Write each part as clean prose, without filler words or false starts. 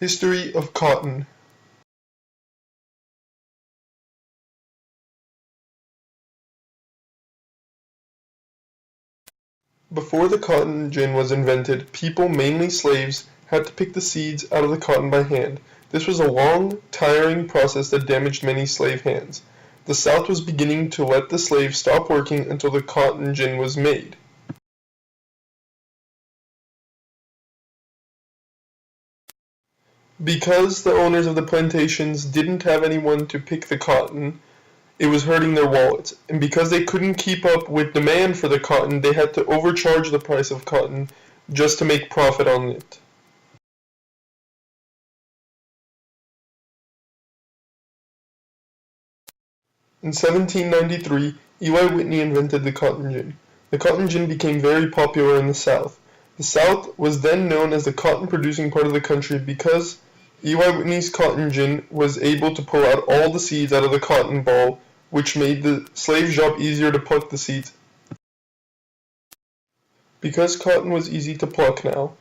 History of cotton. Before the cotton gin was invented, people, mainly slaves, had to pick the seeds out of the cotton by hand. This was a long, tiring process that damaged many slave hands. The South was beginning to let the slaves stop working until the cotton gin was made. Because the owners of the plantations didn't have anyone to pick the cotton, it was hurting their wallets, and because they couldn't keep up with demand for the cotton, they had to overcharge the price of cotton just to make profit on it. In 1793, Eli Whitney invented the cotton gin. The cotton gin became very popular in the South. The South was then known as the cotton-producing part of the country because Eli Whitney's cotton gin was able to pull out all the seeds out of the cotton ball, which made the slave's job easier to pluck the seeds. Because cotton was easy to pluck now,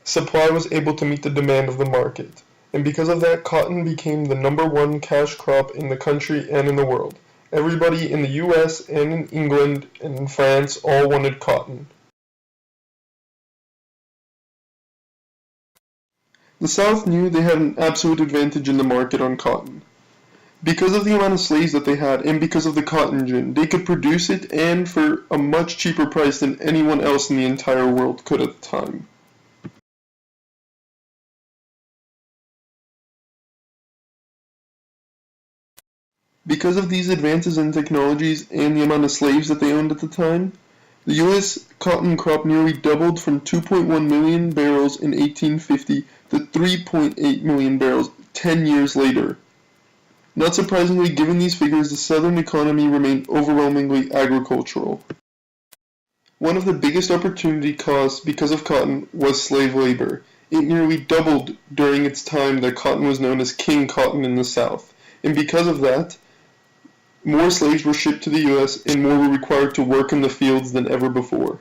supply was able to meet the demand of the market. And because of that, cotton became the #1 cash crop in the country and in the world. Everybody in the US and in England and in France all wanted cotton. The South knew they had an absolute advantage in the market on cotton. Because of the amount of slaves that they had and because of the cotton gin, they could produce it and for a much cheaper price than anyone else in the entire world could at the time. Because of these advances in technologies and the amount of slaves that they owned at the time, the U.S. cotton crop nearly doubled from 2.1 million barrels in 1850 to 3.8 million barrels 10 years later. Not surprisingly, given these figures, the Southern economy remained overwhelmingly agricultural. One of the biggest opportunity costs because of cotton was slave labor. It nearly doubled during its time that cotton was known as king cotton in the South, and because of that, more slaves were shipped to the U.S. and more were required to work in the fields than ever before.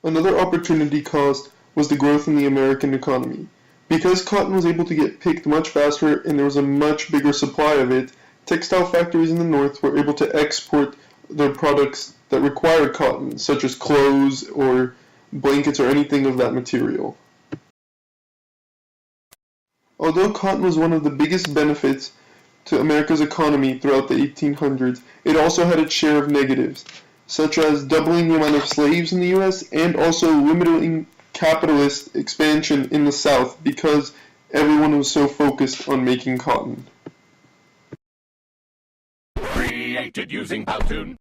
Another opportunity cost was the growth in the American economy. Because cotton was able to get picked much faster and there was a much bigger supply of it, textile factories in the North were able to export their products that required cotton, such as clothes or blankets or anything of that material. Although cotton was one of the biggest benefits to America's economy throughout the 1800s, it also had its share of negatives, such as doubling the amount of slaves in the U.S. and also limiting capitalist expansion in the South because everyone was so focused on making cotton. Created using Powtoon.